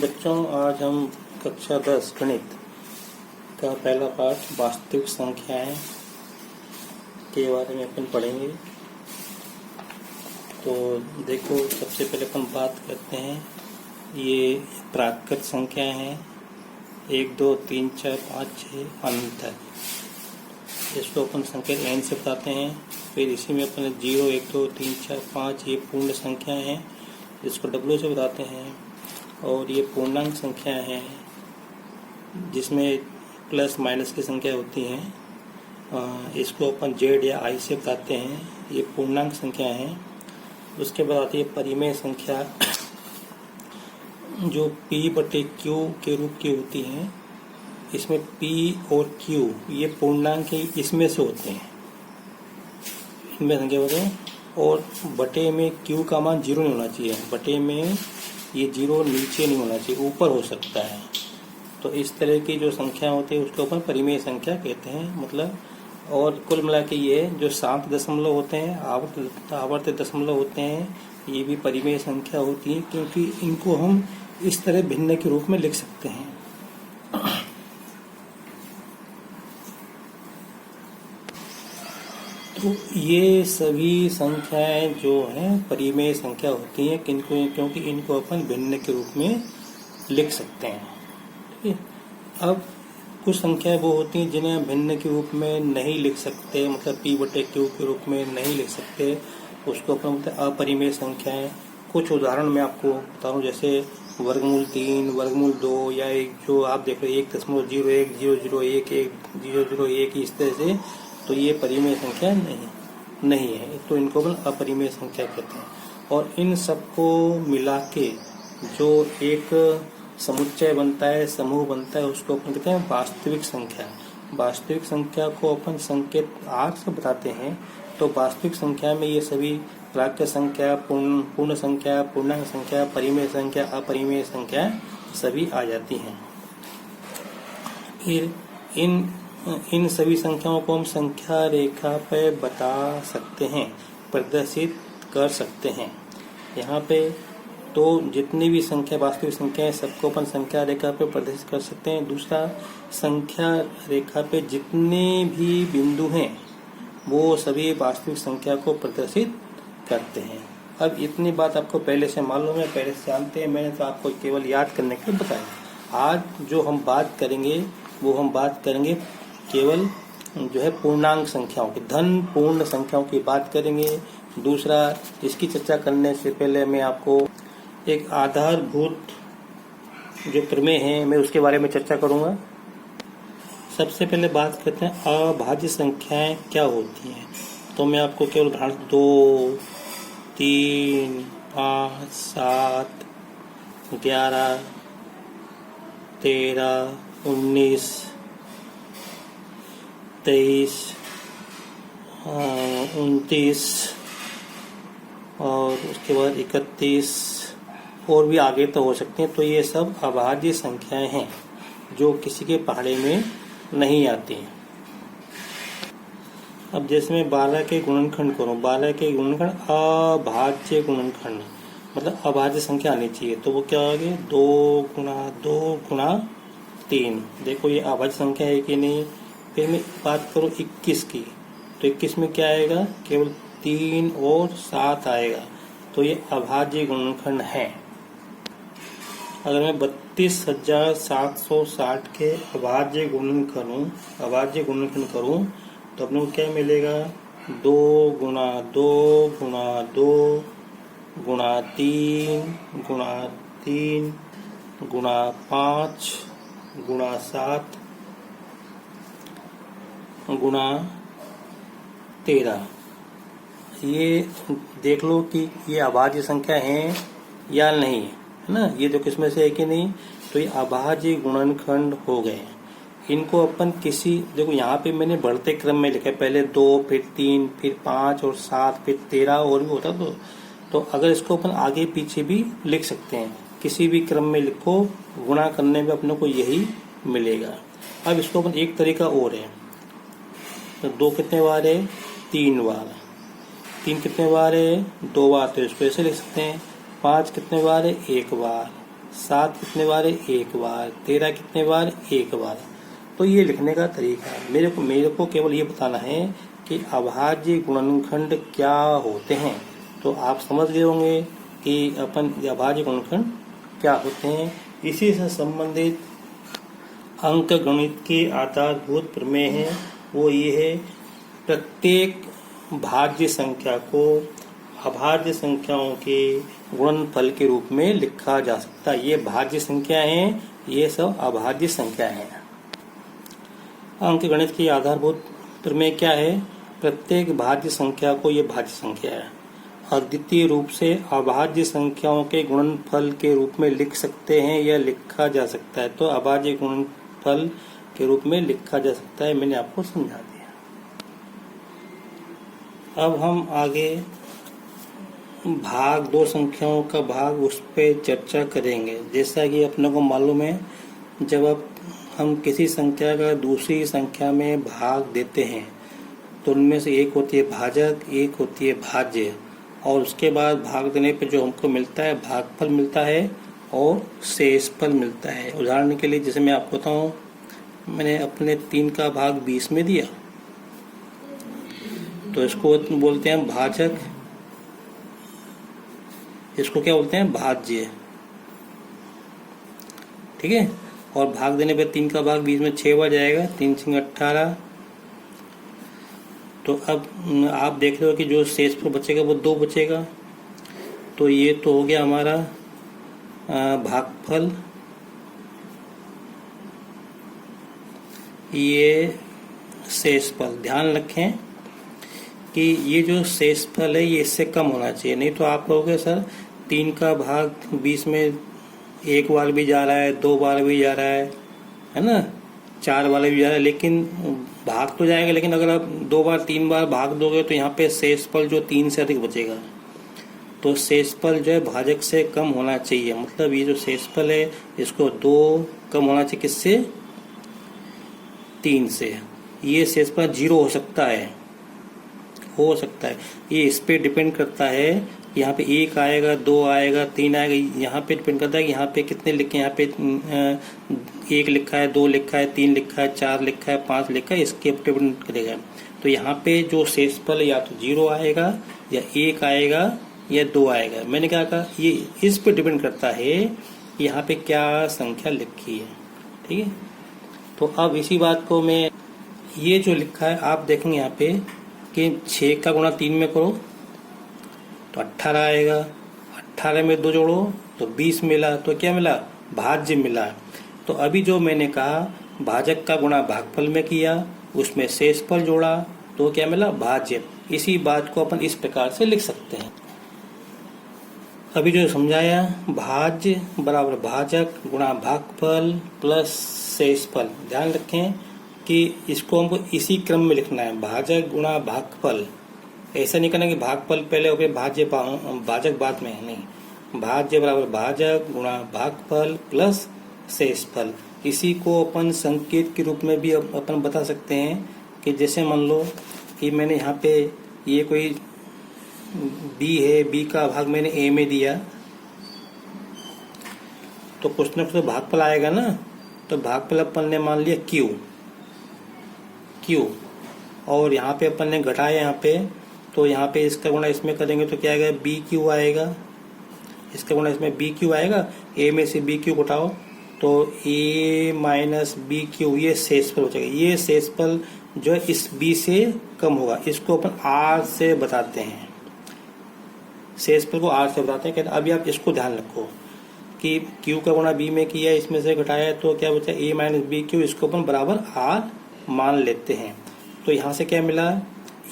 बच्चों, आज हम कक्षा 10 गणित का पहला पाठ वास्तविक संख्याएं के बारे में अपन पढ़ेंगे। तो देखो, सबसे पहले अपन बात करते हैं। ये प्राकृत संख्याएं हैं 1 2 3 4 5 6 अनंत है। इसको अपन संख्या n से बताते हैं। फिर इसी में अपन 0 1 2 3 4 5 ये पूर्ण संख्याएं हैं, जिसको w से बताते हैं। और ये पूर्णांक संख्या है जिसमें प्लस माइनस की संख्या होती हैं। इसको अपन z या i से बताते हैं। ये पूर्णांक संख्या है। उसके बाद आती है परिमेय संख्या, जो p बटे q के रूप की होती हैं। इसमें p और q ये पूर्णांक इसमें से होते हैं, इनमें संख्या होते हैं। और बटे में q का मान 0 नहीं होना चाहिए। बटे में ये 0 नीचे नहीं होना चाहिए, ऊपर हो सकता है। तो इस तरह की जो संख्या होती है उसको अपन परिमेय संख्या कहते हैं। मतलब और कुल मिला के ये जो 7 दशमलव होते हैं, आवर्त दशमलव होते हैं, ये भी परिमेय संख्या होती है, क्योंकि इनको हम इस तरह भिन्न के रूप में लिख सकते हैं। तो ये सभी संख्याएं जो हैं परिमेय संख्या होती हैं, क्योंकि इनको अपन भिन्न के रूप में लिख सकते हैं। ठीक है। अब कुछ संख्याएं वो होती हैं जिन्हें भिन्न के रूप में नहीं लिख सकते, मतलब p बटे q के रूप में नहीं लिख सकते, उसको अपन बोलते हैं अपरिमेय संख्याएं। कुछ उदाहरण मैं आपको बताऊं, जैसे वर्गमूल 3, वर्गमूल 2, या एक जो आप देख रहे हैं 1.01 001 1001 इस तरह से, तो ये परिमेय संख्या नहीं है। तो इनको अपन अपरिमेय संख्या कहते हैं। और इन सबको मिला के जो एक समुच्चय बनता है, समूह बनता है, उसको अपन कहते हैं वास्तविक संख्या। वास्तविक संख्या को अपन संकेत आठ से बताते हैं। तो वास्तविक संख्या में ये सभी प्राकृत संख्या, पूर्ण संख्या, पूर्णांक संख्या, परिमेय संख्या, अपरिमेय संख्या सभी आ जाती हैं। फिर इन सभी संख्याओं को हम संख्या रेखा पे बता सकते हैं, प्रदर्शित कर सकते हैं। यहाँ पे तो जितनी भी संख्या वास्तविक संख्या है सबको अपन संख्या रेखा पे प्रदर्शित कर सकते हैं। दूसरा, संख्या रेखा पे जितने भी बिंदु हैं वो सभी वास्तविक संख्या को प्रदर्शित करते हैं। अब इतनी बात आपको पहले से मालूम है, पहले से जानते हैं। मैंने तो आपको केवल याद करने के लिए बताया। आज जो हम बात करेंगे वो हम बात करेंगे केवल जो है पूर्णांक संख्याओं की, धन पूर्ण संख्याओं की बात करेंगे। दूसरा, इसकी चर्चा करने से पहले मैं आपको एक आधारभूत जो प्रमेय है मैं उसके बारे में चर्चा करूंगा। सबसे पहले बात करते हैं अभाज्य संख्याएं क्या होती हैं। तो मैं आपको केवल उदाहरण 2 3 5 7 11 13 19 23 29 और उसके बाद 31 और भी आगे तो हो सकते हैं। तो ये सब अभाज्य संख्याएं हैं जो किसी के पहाड़े में नहीं आती हैं। अब जैसे मैं 12 के गुणनखंड करूं, 12 के गुणनखंड अभाज्य गुणनखंड, मतलब अभाज्य संख्या आनी चाहिए। तो वो क्या होगी? 2 गुणा 2 गुणा 3। देखो ये अभाज्य संख्या है कि नहीं। फिर मैं बात करूं 21 की, तो 21 में क्या आएगा? केवल 3 और 7 आएगा। तो ये अभाज्य गुणनखंड है। अगर मैं 32,760 के अभाज्य गुणनखंड करूं तो अपने को क्या मिलेगा? 2 गुणा 2 गुणा 2 गुणा 3 गुणा 3 गुणा 5 गुणा 7 गुणा 13। ये देख लो कि ये अभाज्य संख्या है या नहीं, है ना। ये जो किसमें से है कि नहीं, तो ये अभाज्य गुणनखंड हो गए। इनको अपन किसी, देखो यहाँ पे मैंने बढ़ते क्रम में लिखा है, पहले 2 फिर 3 फिर 5 और 7 फिर 13 और भी होता। तो अगर इसको अपन आगे पीछे भी लिख सकते हैं, किसी भी क्रम में लिखो, गुणा करने में अपने को यही मिलेगा। अब इसको अपन एक तरीका और है। तो 2 कितने बार है? 3 बार। 3 कितने बार है? 2 बार। तो इसको ऐसे लिख सकते हैं। 5 कितने बार है? 1 बार। 7 कितने बार है? 1 बार। 13 कितने बार? 1 बार। तो ये लिखने का तरीका है। मेरे को केवल ये बताना है कि अभाज्य गुणनखंड क्या होते हैं। तो आप समझ गए होंगे कि अपन अभाज्य गुणनखंड क्या होते हैं। इसी से संबंधित अंक गणित के आधारभूत प्रमेय है, वो ये है, प्रत्येक भाज्य संख्या को अभाज्य संख्याओं के गुणनफल के रूप में लिखा जा सकता है। ये भाज्य संख्या हैं, ये सब अभाज्य संख्या हैं। अंक गणित की आधारभूत प्रमेय क्या है? प्रत्येक भाज्य संख्या को ये भाज्य संख्या है, अद्वितीय रूप से अभाज्य संख्याओं के गुणनफल के रूप में लिख सकते हैं या लिखा जा सकता है। तो अभाज्य गुणनफल के रूप में लिखा जा सकता है, मैंने आपको समझा दिया। अब हम आगे भाग दो संख्याओं का भाग उस पर चर्चा करेंगे। जैसा कि अपने को मालूम है, जब हम किसी संख्या का दूसरी संख्या में भाग देते हैं तो उनमें से एक होती है भाजक, एक होती है भाज्य, और उसके बाद भाग देने पे जो हमको मिलता है भागफल मिलता है और शेषफल मिलता है। उदाहरण के लिए जैसे मैं आपको बताऊं, मैंने अपने 3 का भाग 20 में दिया, तो इसको बोलते हैं भाजक, इसको क्या बोलते हैं? भाज्य। ठीक है। और भाग देने पे 3 का भाग 20 में 6 बार जाएगा, 3 6 18। तो अब आप देख रहे हो कि जो शेष पर बचेगा वो 2 बचेगा। तो ये तो हो गया हमारा भागफल, ये शेषफल। ध्यान रखें कि ये जो शेषफल है ये इससे कम होना चाहिए, नहीं तो आप कहोगे सर 3 का भाग 20 में 1 बार भी जा रहा है, 2 बार भी जा रहा है ना, 4 बार भी जा रहा है, लेकिन भाग तो जाएगा, लेकिन अगर आप 2 बार 3 बार भाग दोगे तो यहाँ पे शेषफल जो 3 से अधिक बचेगा। तो शेषफल जो है भाजक से कम होना चाहिए। मतलब ये जो शेषफल है इसको 2 कम होना चाहिए, किससे? 3 से। ये शेषफल 0 हो सकता है, ये इस पे डिपेंड करता है। यहाँ पे 1 आएगा, 2 आएगा, 3 आएगा, यहाँ पे डिपेंड करता है कि यहाँ पे कितने लिखे। यहाँ पे 1 लिखा है, 2 लिखा है, 3 लिखा है, 4 लिखा है, 5 लिखा है, इसके ऊपर डिपेंड करेगा। तो यहाँ पे जो शेषफल या तो 0 आएगा या 1 आएगा या 2 आएगा। मैंने क्या कहा, ये इस पे डिपेंड करता है कि यहाँ पे क्या संख्या लिखी है। ठीक है। तो अब इसी बात को मैं, ये जो लिखा है आप देखेंगे यहाँ पे कि 6 का गुणा 3 में करो तो 18 आएगा, 18 में 2 जोड़ो तो 20 मिला, तो क्या मिला? भाज्य मिला। तो अभी जो मैंने कहा भाजक का गुणा भागफल में किया, उसमें शेषफल जोड़ा तो क्या मिला? भाज्य। इसी बात को अपन इस प्रकार से लिख सकते हैं। अभी जो समझाया, भाज्य बराबर भाजक गुणा भागफल प्लस शेषफल। ध्यान रखें कि इसको हमको इसी क्रम में लिखना है, भाजक गुणा भागफल। ऐसा नहीं करना कि भागफल पहले हो गए भाजक बाद में, नहीं। भाज्य बराबर भाजक गुणा भागफल प्लस शेषफल। इसी को अपन संकेत के रूप में भी अपन बता सकते हैं कि जैसे मान लो कि मैंने यहाँ पे ये कोई बी है, बी का भाग मैंने ए में दिया, तो कुछ न कुछ भागफल आएगा ना। तो भागफल अपन ने मान लिया क्यू, और यहाँ पे अपन ने घटाया यहाँ पे, तो यहाँ पे इसका गुणा इसमें करेंगे तो क्या आएगा? बी क्यू आएगा। इसका गुणा इसमें बी क्यू आएगा, ए में से बी क्यू घटाओ तो ए माइनस बी क्यू, ये शेषफल हो जाएगा। ये शेषफल जो है इस बी से कम होगा, इसको अपन आर से बताते हैं, शेषफल को आर से बताते हैं। कहते अभी आप इसको ध्यान रखो कि क्यू का गुणा बी में किया, इसमें से घटाया तो क्या बचा? ए माइनस बी क्यू, इसको अपन बराबर आर मान लेते हैं। तो यहाँ से क्या मिला?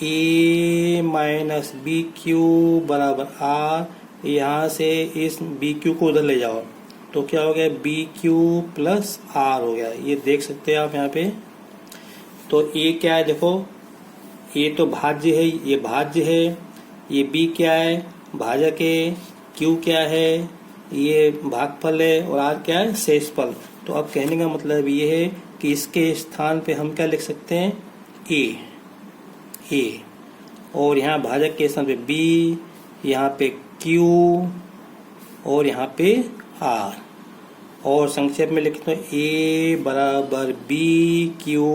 ए माइनस बी क्यू बराबर आर। यहाँ से इस बी क्यू को उधर ले जाओ तो क्या हो गया? बी क्यू प्लस आर हो गया। ये देख सकते हैं आप यहाँ पे। तो ए क्या है देखो, ए तो भाज्य है, ये भाज्य है, ये बी क्या है? भाजक है, क्यू क्या है? ये भागफल है, और आर क्या है? शेषफल। तो अब कहने का मतलब ये है कि इसके स्थान पे हम क्या लिख सकते हैं? ए, और यहाँ भाजक के स्थान पे बी, यहाँ पे क्यू और यहाँ पे आर। और संक्षेप में लिखते हैं A बराबर बी क्यू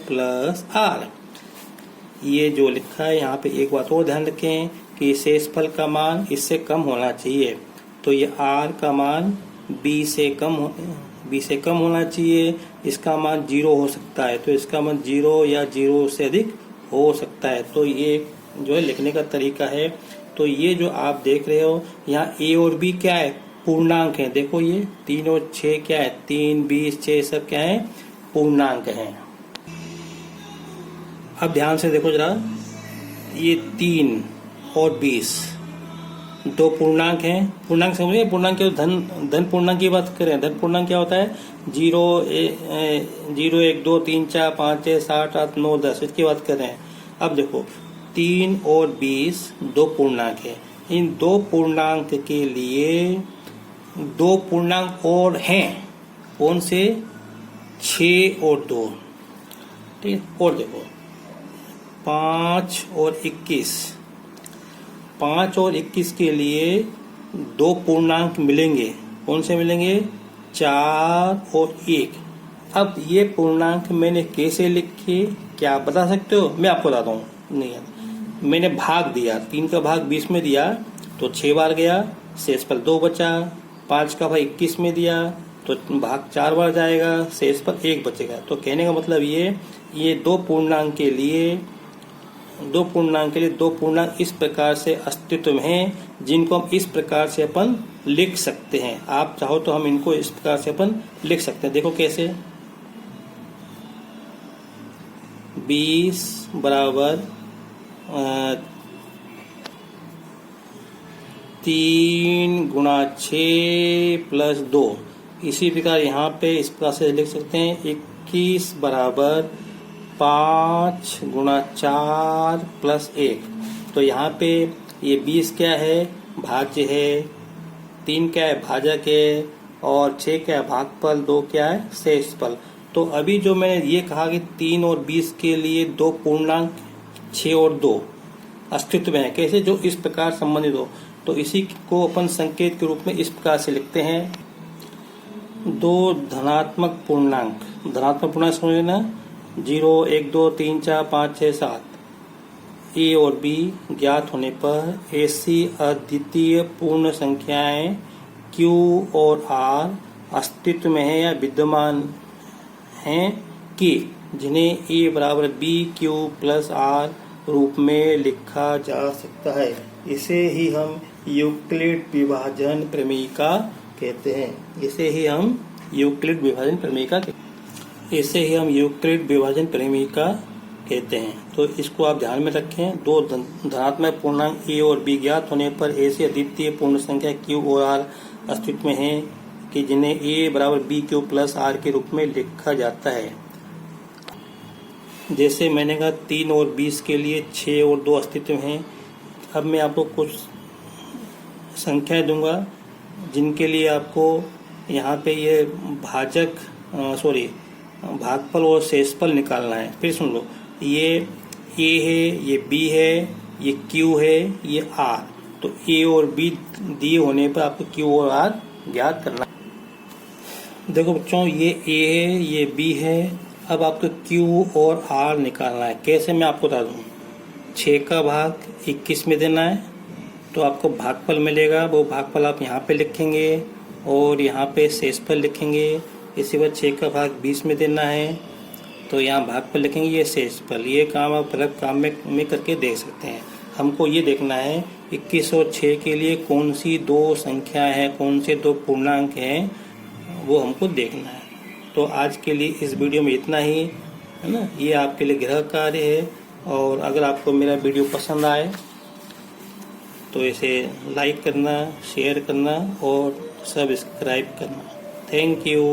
प्लस आर। ये जो लिखा है यहाँ पे एक बात और ध्यान रखें कि शेषफल का मान इससे कम होना चाहिए, तो ये आर का मान बी से कम होना चाहिए। इसका मान 0 हो सकता है, तो इसका मान 0 या 0 से अधिक हो सकता है। तो ये जो है लिखने का तरीका है। तो ये जो आप देख रहे हो यहाँ ए और बी क्या है, पूर्णांक है। देखो ये 3 और 6 क्या है, 3, 20, 6 सब क्या है, पूर्णांक है। अब ध्यान से देखो जरा, ये 3 और 20 दो पूर्णांक हैं। पूर्णांक समझिए, पूर्णांक क्या, धन पूर्णांक की बात करें। धन पूर्णांक क्या होता है, 0, 1, 2, 3, 4, 5, 6, 7, 8, 9, 10 इसकी बात कर रहे हैं। अब देखो 3 और 20 दो पूर्णांक है। इन दो पूर्णांक के लिए दो पूर्णांक और हैं, कौन से, 6 और 2, ठीक है। और देखो 5 और 21, 5 और 21 के लिए दो पूर्णांक मिलेंगे, कौन से मिलेंगे, 4 और 1। अब ये पूर्णांक मैंने कैसे लिखे, क्या आप बता सकते हो? मैं आपको बताता हूँ। नहीं, मैंने भाग दिया, 3 का भाग 20 में दिया तो 6 बार गया, शेषफल 2 बचा। 5 का भाग 21 में दिया तो भाग 4 बार जाएगा, शेषफल 1 बचेगा। तो कहने का मतलब ये दो पूर्णांक के लिए दो पूर्णांक इस प्रकार से अस्तित्व में हैं, जिनको हम इस प्रकार से अपन लिख सकते हैं। आप चाहो तो हम इनको इस प्रकार से अपन लिख सकते हैं। देखो कैसे, 20 बराबर 3 गुणा 6 प्लस 2। इसी प्रकार यहाँ पे इस प्रकार से लिख सकते हैं, 21 बराबर 5 गुणा 4 प्लस 1। तो यहाँ पे ये 20 क्या है, भाज्य है, 3 क्या है, भाजक है, और 6 क्या है, भागफल, 2 क्या है, शेषफल। तो अभी जो मैंने ये कहा कि 3 और 20 के लिए दो पूर्णांक 6 और 2 अस्तित्व में है, कैसे, जो इस प्रकार संबंधित हो। तो इसी को अपन संकेत के रूप में इस प्रकार से लिखते हैं, दो धनात्मक पूर्णांक समझ लेना, 0, 1, 2, 3, 4, 5, 6, 7 ए और बी ज्ञात होने पर ऐसी अद्वितीय पूर्ण संख्याएं क्यू और आर अस्तित्व में है या विद्यमान हैं कि जिन्हें ए बराबर बी क्यू प्लस आर रूप में लिखा जा सकता है। इसे ही हम यूक्लिड विभाजन प्रमेयिका कहते हैं। इसे ही हम यूक्लिड विभाजन प्रमेयिका कहते हैं। तो इसको आप ध्यान में रखें। दो धनात्मक पूर्णांक ए और बी ज्ञात होने पर ऐसी अद्वितीय पूर्ण संख्या क्यू और आर अस्तित्व में है कि जिन्हें ए बराबर बी क्यू प्लस आर के रूप में लिखा जाता है। जैसे मैंने कहा 3 और 20 के लिए 6 और 2 अस्तित्व में हैं। अब मैं आपको कुछ संख्याएं दूंगा जिनके लिए आपको यहाँ पे ये भागफल और शेषफल निकालना है। फिर सुन लो, ये ए है, ये बी है, ये क्यू है, ये आर। तो ए और बी दिए होने पर आपको क्यू और आर ज्ञात करना है। देखो बच्चों, ये ए है, ये बी है। अब आपको क्यू और आर निकालना है। कैसे, मैं आपको बता दूं। 6 का भाग 21 में देना है तो आपको भागफल मिलेगा। वो भागफल आप यहाँ पे लिखेंगे और यहाँ पे शेषफल लिखेंगे। इसी बार 6 का भाग 20 में देना है तो यहाँ भागफल लिखेंगे, ये शेषफल। ये काम आप अलग काम में करके देख सकते हैं। हमको ये देखना है 21 और 6 के लिए कौन सी दो संख्या है, कौन से दो पूर्णांक हैं, वो हमको देखना है। तो आज के लिए इस वीडियो में इतना ही, है ना। ये आपके लिए गृह कार्य है। और अगर आपको मेरा वीडियो पसंद आए तो इसे लाइक करना, शेयर करना और सब्सक्राइब करना। Thank you.